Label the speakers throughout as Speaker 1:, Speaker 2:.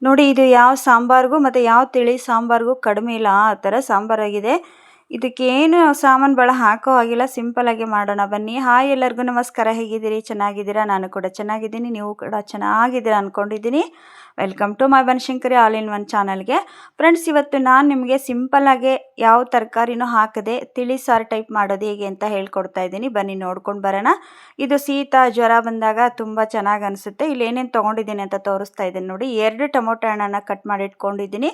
Speaker 1: ನೋಡಿ ಇದು ಯಾವ ಸಾಂಬಾರಿಗೂ ಮತ್ತು ಯಾವ ತಿಳಿ ಸಾಂಬಾರಿಗೂ ಕಡಿಮೆ ಇಲ್ಲ, ಆ ಥರ ಸಾಂಬಾರಾಗಿದೆ. ಇದಕ್ಕೇನು ಸಾಮಾನು ಭಾಳ ಹಾಕೋ ಆಗಿಲ್ಲ, ಸಿಂಪಲ್ಲಾಗಿ ಮಾಡೋಣ ಬನ್ನಿ. ಹಾಯ್ ಎಲ್ಲರಿಗೂ ನಮಸ್ಕಾರ, ಹೇಗಿದ್ದೀರಿ? ಚೆನ್ನಾಗಿದ್ದೀರಾ? ನಾನು ಕೂಡ ಚೆನ್ನಾಗಿದ್ದೀನಿ, ನೀವು ಕೂಡ ಚೆನ್ನಾಗಿದ್ದೀರಾ ಅಂದ್ಕೊಂಡಿದ್ದೀನಿ. Welcome to my Banashankari all in one ಚಾನಲ್ಗೆ. ಫ್ರೆಂಡ್ಸ್, ಇವತ್ತು ನಾನು ನಿಮಗೆ ಸಿಂಪಲ್ಲಾಗಿ ಯಾವ ತರಕಾರಿನೂ ಹಾಕದೆ ತಿಳಿ ಸಾರು ಟೈಪ್ ಮಾಡೋದು ಹೇಗೆ ಅಂತ ಹೇಳ್ಕೊಡ್ತಾ ಇದ್ದೀನಿ. ಬನ್ನಿ ನೋಡ್ಕೊಂಡು ಬರೋಣ. ಇದು ಶೀತ ಜ್ವರ ಬಂದಾಗ ತುಂಬ ಚೆನ್ನಾಗಿ ಅನಿಸುತ್ತೆ. ಇಲ್ಲಿ ಏನೇನು ತೊಗೊಂಡಿದ್ದೀನಿ ಅಂತ ತೋರಿಸ್ತಾ ಇದ್ದೀನಿ ನೋಡಿ. 2 ಟೊಮೊಟೊ ಹಣ್ಣನ್ನು ಕಟ್ ಮಾಡಿ ಇಟ್ಕೊಂಡಿದ್ದೀನಿ,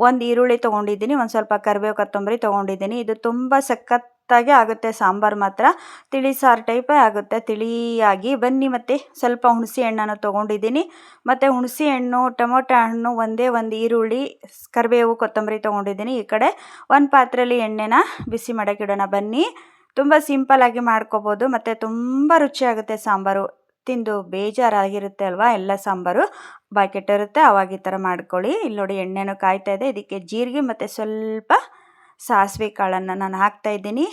Speaker 1: 1 ಈರುಳ್ಳಿ ತೊಗೊಂಡಿದ್ದೀನಿ, ಒಂದು ಸ್ವಲ್ಪ ಕರಿಬೇವು ಕೊತ್ತಂಬರಿ ತೊಗೊಂಡಿದ್ದೀನಿ. ಇದು ತುಂಬ ಸಖತ್ತಾಗಿ ಆಗುತ್ತೆ ಸಾಂಬಾರು, ಮಾತ್ರ ತಿಳಿ ಸಾರು ಟೈಪೇ ಆಗುತ್ತೆ ತಿಳಿಯಾಗಿ. ಬನ್ನಿ, ಮತ್ತು ಸ್ವಲ್ಪ ಹುಣಸೆ ಹಣ್ಣನ್ನು ತೊಗೊಂಡಿದ್ದೀನಿ, ಮತ್ತು ಹುಣಸೆ ಹಣ್ಣು, ಟೊಮೊಟೊ ಹಣ್ಣು, ಒಂದೇ ಒಂದು ಈರುಳ್ಳಿ, ಕರಿಬೇವು ಕೊತ್ತಂಬರಿ ತೊಗೊಂಡಿದ್ದೀನಿ. ಈ ಕಡೆ ಒಂದು ಪಾತ್ರೆಯಲ್ಲಿ ಎಣ್ಣೆನ ಬಿಸಿ ಮಾಡೋಕ್ಕಿಡೋಣ ಬನ್ನಿ. ತುಂಬ ಸಿಂಪಲ್ಲಾಗಿ ಮಾಡ್ಕೋಬೋದು ಮತ್ತು ತುಂಬ ರುಚಿಯಾಗುತ್ತೆ ಸಾಂಬಾರು. ತಿಂದು ಬೇಜಾರಾಗಿರುತ್ತೆ ಅಲ್ವಾ, ಎಲ್ಲ ಸಾಂಬಾರು ಬಾಯ್ಕೆಟ್ಟಿರುತ್ತೆ, ಅವಾಗ ಈ ಥರ ಮಾಡ್ಕೊಳ್ಳಿ. ಇಲ್ಲಿ ನೋಡಿ ಎಣ್ಣೆನೂ ಕಾಯ್ತಾ ಇದೆ. ಇದಕ್ಕೆ ಜೀರಿಗೆ ಮತ್ತು ಸ್ವಲ್ಪ ಸಾಸಿವೆ ಕಾಳನ್ನು ನಾನು ಹಾಕ್ತಾಯಿದ್ದೀನಿ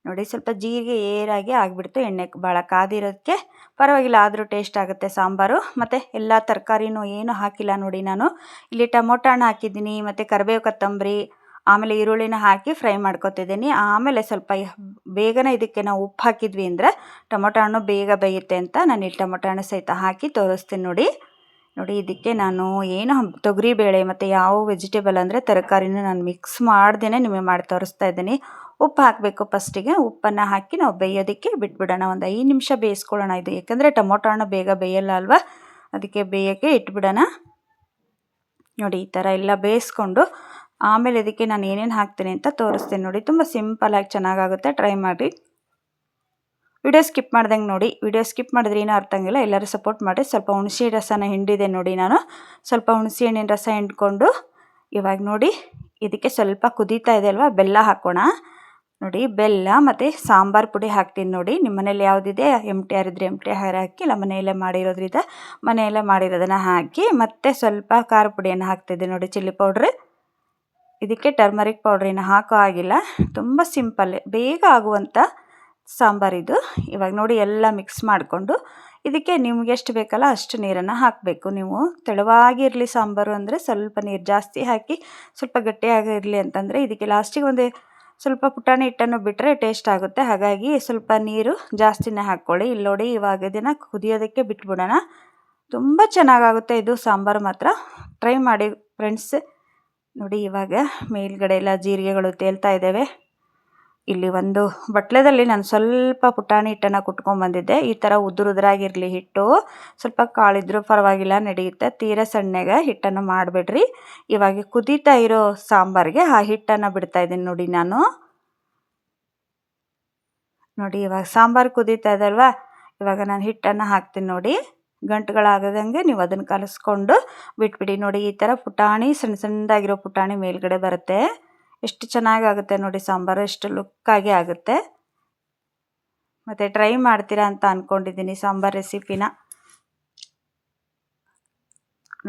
Speaker 1: ನೋಡಿ. ಸ್ವಲ್ಪ ಜೀರಿಗೆ ಏರಾಗಿ ಆಗಿಬಿಡ್ತು, ಎಣ್ಣೆ ಭಾಳ ಕಾದಿರೋದಕ್ಕೆ ಪರವಾಗಿಲ್ಲ, ಆದರೂ ಟೇಸ್ಟ್ ಆಗುತ್ತೆ ಸಾಂಬಾರು. ಮತ್ತು ಎಲ್ಲ ತರಕಾರಿನೂ ಏನು ಹಾಕಿಲ್ಲ ನೋಡಿ. ನಾನು ಇಲ್ಲಿ ಟೊಮೊಟೊ ಹಣ್ಣು ಹಾಕಿದ್ದೀನಿ, ಮತ್ತು ಕರಿಬೇವು ಕೊತ್ತಂಬರಿ, ಆಮೇಲೆ ಈರುಳ್ಳಿನ ಹಾಕಿ ಫ್ರೈ ಮಾಡ್ಕೊತಿದ್ದೀನಿ. ಆಮೇಲೆ ಸ್ವಲ್ಪ ಬೇಗನೆ ಇದಕ್ಕೆ ನಾವು ಉಪ್ಪು ಹಾಕಿದ್ವಿ ಅಂದರೆ ಟೊಮೊಟೊ ಹಣ್ಣು ಬೇಗ ಬೇಯುತ್ತೆ ಅಂತ ನಾನು ಇಲ್ಲಿ ಟೊಮೊಟೊ ಹಣ್ಣು ಸಹಿತ ಹಾಕಿ ತೋರಿಸ್ತೀನಿ ನೋಡಿ. ಇದಕ್ಕೆ ನಾನು ಏನು ತೊಗರಿಬೇಳೆ ಮತ್ತು ಯಾವ ವೆಜಿಟೇಬಲ್ ಅಂದರೆ ತರಕಾರಿನೂ ನಾನು ಮಿಕ್ಸ್ ಮಾಡ್ದೇ ನಿಮಗೆ ಮಾಡಿ ತೋರಿಸ್ತಾ ಇದ್ದೀನಿ. ಉಪ್ಪು ಹಾಕಬೇಕು ಫಸ್ಟಿಗೆ. ಉಪ್ಪನ್ನು ಹಾಕಿ ನಾವು ಬೇಯೋದಕ್ಕೆ ಬಿಟ್ಬಿಡೋಣ, ಒಂದು 5 ನಿಮಿಷ ಬೇಯಿಸ್ಕೊಳ್ಳೋಣ. ಇದು ಯಾಕಂದರೆ ಟೊಮೊಟೊ ಹಣ್ಣು ಬೇಗ ಬೇಯಲ್ಲ ಅಲ್ವಾ, ಅದಕ್ಕೆ ಬೇಯೋಕ್ಕೆ ಇಟ್ಬಿಡೋಣ ನೋಡಿ. ಈ ಥರ ಎಲ್ಲ ಬೇಯಿಸ್ಕೊಂಡು ಆಮೇಲೆ ಇದಕ್ಕೆ ನಾನು ಏನೇನು ಹಾಕ್ತೀನಿ ಅಂತ ತೋರಿಸ್ತೀನಿ ನೋಡಿ. ತುಂಬ ಸಿಂಪಲ್ಲಾಗಿ ಚೆನ್ನಾಗಾಗುತ್ತೆ, ಟ್ರೈ ಮಾಡಿ. ವಿಡಿಯೋ ಸ್ಕಿಪ್ ಮಾಡ್ದಂಗೆ ನೋಡಿ. ವಿಡಿಯೋ ಸ್ಕಿಪ್ ಮಾಡಿದ್ರೆ ಏನೂ ಅರ್ಥ ಆಗಿಲ್ಲ, ಎಲ್ಲರೂ ಸಪೋರ್ಟ್ ಮಾಡಿ. ಸ್ವಲ್ಪ ಹುಣಸೆ ರಸನ ಹಿಂಡಿದೆ ನೋಡಿ, ನಾನು ಸ್ವಲ್ಪ ಹುಣಸೆ ಹಣ್ಣಿನ ರಸ ಹಿಂಡ್ಕೊಂಡು ಇವಾಗ ನೋಡಿ ಇದಕ್ಕೆ ಸ್ವಲ್ಪ ಕುದೀತಾ ಇದೆ ಅಲ್ವಾ, ಬೆಲ್ಲ ಹಾಕೋಣ ನೋಡಿ. ಬೆಲ್ಲ ಮತ್ತು ಸಾಂಬಾರು ಪುಡಿ ಹಾಕ್ತೀನಿ ನೋಡಿ. ನಿಮ್ಮ ಮನೇಲಿ ಯಾವುದಿದೆ, MTR ಇದ್ದರೆ MTR ಹಾಕಿ, ಇಲ್ಲ ಮನೆಯಲ್ಲೇ ಮಾಡಿರೋದ್ರಿಂದ ಮನೆಯಲ್ಲೇ ಮಾಡಿರೋದನ್ನು ಹಾಕಿ, ಮತ್ತು ಸ್ವಲ್ಪ ಖಾರ ಪುಡಿಯನ್ನು ಹಾಕ್ತಿದ್ದೆ ನೋಡಿ, ಚಿಲ್ಲಿ ಪೌಡ್ರ್. ಇದಕ್ಕೆ ಟರ್ಮರಿಕ್ ಪೌಡ್ರಿನ ಹಾಕೋ ಆಗಿಲ್ಲ, ತುಂಬ ಸಿಂಪಲ್ ಬೇಗ ಆಗುವಂಥ ಸಾಂಬಾರಿದು. ಇವಾಗ ನೋಡಿ ಎಲ್ಲ ಮಿಕ್ಸ್ ಮಾಡಿಕೊಂಡು ಇದಕ್ಕೆ ನಿಮ್ಗೆ ಎಷ್ಟು ಬೇಕಲ್ಲ ಅಷ್ಟು ನೀರನ್ನು ಹಾಕಬೇಕು. ನೀವು ತೆಳುವಾಗಿರಲಿ ಸಾಂಬಾರು ಅಂದರೆ ಸ್ವಲ್ಪ ನೀರು ಜಾಸ್ತಿ ಹಾಕಿ, ಸ್ವಲ್ಪ ಗಟ್ಟಿಯಾಗಿರಲಿ ಅಂತಂದರೆ ಇದಕ್ಕೆ ಲಾಸ್ಟಿಗೆ ಒಂದು ಸ್ವಲ್ಪ ಪುಟಾಣಿ ಹಿಟ್ಟನ್ನು ಬಿಟ್ಟರೆ ಟೇಸ್ಟ್ ಆಗುತ್ತೆ. ಹಾಗಾಗಿ ಸ್ವಲ್ಪ ನೀರು ಜಾಸ್ತಿನೇ ಹಾಕ್ಕೊಳ್ಳಿ. ಇಲ್ಲಿ ನೋಡಿ ಇವಾಗ ಇದನ್ನು ಕುದಿಯೋದಕ್ಕೆ ಬಿಟ್ಬಿಡೋಣ. ತುಂಬ ಚೆನ್ನಾಗಾಗುತ್ತೆ ಇದು ಸಾಂಬಾರು, ಮಾತ್ರ ಟ್ರೈ ಮಾಡಿ ಫ್ರೆಂಡ್ಸ್ ನೋಡಿ. ಇವಾಗ ಮೇಲ್ಗಡೆ ಎಲ್ಲ ಜೀರಿಗೆಗಳು ತೇಲ್ತಾ ಇದ್ದಾವೆ. ಇಲ್ಲಿ ಒಂದು ಬಟ್ಲದಲ್ಲಿ ನಾನು ಸ್ವಲ್ಪ ಪುಟಾಣಿ ಹಿಟ್ಟನ್ನು ಕುಟ್ಕೊಂಡ್ಬಂದಿದ್ದೆ. ಈ ಥರ ಉದುರಾಗಿರಲಿ ಹಿಟ್ಟು, ಸ್ವಲ್ಪ ಕಾಳಿದ್ರೂ ಪರವಾಗಿಲ್ಲ ನಡೆಯುತ್ತೆ, ತೀರಾ ಸಣ್ಣಗೆ ಹಿಟ್ಟನ್ನು ಮಾಡಿಬಿಡ್ರಿ. ಇವಾಗ ಕುದೀತಾ ಇರೋ ಸಾಂಬಾರಿಗೆ ಆ ಹಿಟ್ಟನ್ನು ಬಿಡ್ತಾಯಿದ್ದೀನಿ ನೋಡಿ ನಾನು. ನೋಡಿ ಇವಾಗ ಸಾಂಬಾರು ಕುದೀತಾ ಇದೆ ಅಲ್ವಾ, ಇವಾಗ ನಾನು ಹಿಟ್ಟನ್ನು ಹಾಕ್ತೀನಿ ನೋಡಿ. ಗಂಟುಗಳಾಗದಂಗೆ ನೀವು ಅದನ್ನು ಕಲಿಸ್ಕೊಂಡು ಬಿಟ್ಬಿಡಿ ನೋಡಿ. ಈ ಥರ ಪುಟಾಣಿ ಸಣ್ಣ ಸಣ್ಣದಾಗಿರೋ ಪುಟಾಣಿ ಮೇಲ್ಗಡೆ ಬರುತ್ತೆ. ಎಷ್ಟು ಚೆನ್ನಾಗಾಗುತ್ತೆ ನೋಡಿ ಸಾಂಬಾರು, ಎಷ್ಟು ಲುಕ್ಕಾಗಿ ಆಗುತ್ತೆ. ಮತ್ತು ಟ್ರೈ ಮಾಡ್ತೀರಾ ಅಂತ ಅಂದ್ಕೊಂಡಿದ್ದೀನಿ ಸಾಂಬಾರು ರೆಸಿಪಿನ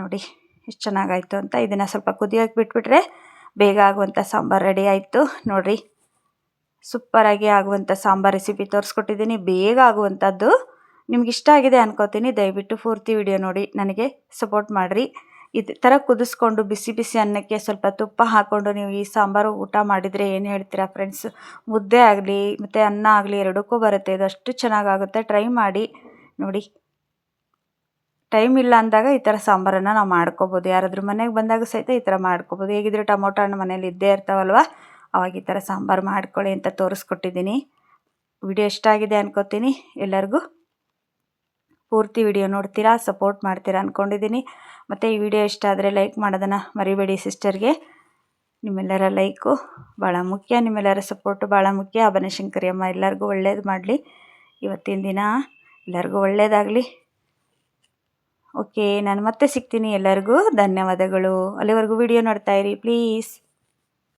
Speaker 1: ನೋಡಿ. ಎಷ್ಟು ಚೆನ್ನಾಗಾಯಿತು ಅಂತ. ಇದನ್ನು ಸ್ವಲ್ಪ ಕುದಿಯೋಕೆ ಬಿಟ್ಬಿಟ್ರೆ ಬೇಗ ಆಗುವಂಥ ಸಾಂಬಾರು ರೆಡಿ ಆಯಿತು ನೋಡಿರಿ. ಸೂಪರಾಗಿ ಆಗುವಂಥ ಸಾಂಬಾರು ರೆಸಿಪಿ ತೋರಿಸ್ಕೊಟ್ಟಿದ್ದೀನಿ, ಬೇಗ ಆಗುವಂಥದ್ದು. ನಿಮ್ಗೆ ಇಷ್ಟ ಆಗಿದೆ ಅನ್ಕೋತೀನಿ. ದಯವಿಟ್ಟು ಪೂರ್ತಿ ವಿಡಿಯೋ ನೋಡಿ ನನಗೆ ಸಪೋರ್ಟ್ ಮಾಡಿರಿ. ಇದು ಥರ ಕುದಿಸ್ಕೊಂಡು ಬಿಸಿ ಬಿಸಿ ಅನ್ನಕ್ಕೆ ಸ್ವಲ್ಪ ತುಪ್ಪ ಹಾಕ್ಕೊಂಡು ನೀವು ಈ ಸಾಂಬಾರು ಊಟ ಮಾಡಿದರೆ ಏನು ಹೇಳ್ತೀರಾ ಫ್ರೆಂಡ್ಸ್? ಮುದ್ದೆ ಆಗಲಿ ಮತ್ತು ಅನ್ನ ಆಗಲಿ ಎರಡಕ್ಕೂ ಬರುತ್ತೆ. ಇದು ಅಷ್ಟು ಚೆನ್ನಾಗಾಗುತ್ತೆ, ಟ್ರೈ ಮಾಡಿ ನೋಡಿ. ಟೈಮ್ ಇಲ್ಲ ಅಂದಾಗ ಈ ಥರ ಸಾಂಬಾರನ್ನು ನಾವು ಮಾಡ್ಕೋಬೋದು. ಯಾರಾದರೂ ಮನೆಗೆ ಬಂದಾಗ ಸಹಿತ ಈ ಥರ ಮಾಡ್ಕೋಬೋದು. ಹೇಗಿದ್ರೆ ಟೊಮೊಟೊ ಹಣ್ಣು ಮನೇಲಿ ಇದ್ದೇ ಇರ್ತಾವಲ್ವ, ಅವಾಗ ಈ ಥರ ಸಾಂಬಾರು ಮಾಡ್ಕೊಳ್ಳಿ ಅಂತ ತೋರಿಸ್ಕೊಟ್ಟಿದ್ದೀನಿ. ವಿಡಿಯೋ ಇಷ್ಟ ಆಗಿದೆ ಅನ್ಕೋತೀನಿ. ಎಲ್ಲರಿಗೂ ಪೂರ್ತಿ ವಿಡಿಯೋ ನೋಡ್ತೀರಾ, ಸಪೋರ್ಟ್ ಮಾಡ್ತೀರಾ ಅಂದ್ಕೊಂಡಿದ್ದೀನಿ. ಮತ್ತು ಈ ವಿಡಿಯೋ ಇಷ್ಟ ಆದರೆ ಲೈಕ್ ಮಾಡೋದನ್ನು ಮರಿಬೇಡಿ ಸಿಸ್ಟರ್ಗೆ. ನಿಮ್ಮೆಲ್ಲರ ಲೈಕು ಭಾಳ ಮುಖ್ಯ, ನಿಮ್ಮೆಲ್ಲರ ಸಪೋರ್ಟು ಭಾಳ ಮುಖ್ಯ. ಬನಶಂಕರಿ ಅಮ್ಮ ಎಲ್ಲರಿಗೂ ಒಳ್ಳೇದು ಮಾಡಲಿ. ಇವತ್ತಿನ ದಿನ ಎಲ್ಲರಿಗೂ ಒಳ್ಳೆಯದಾಗಲಿ. ಓಕೆ, ನಾನು ಮತ್ತೆ ಸಿಗ್ತೀನಿ. ಎಲ್ಲರಿಗೂ ಧನ್ಯವಾದಗಳು. ಅಲ್ಲಿವರೆಗೂ ವಿಡಿಯೋ ನೋಡ್ತಾಯಿರಿ ಪ್ಲೀಸ್.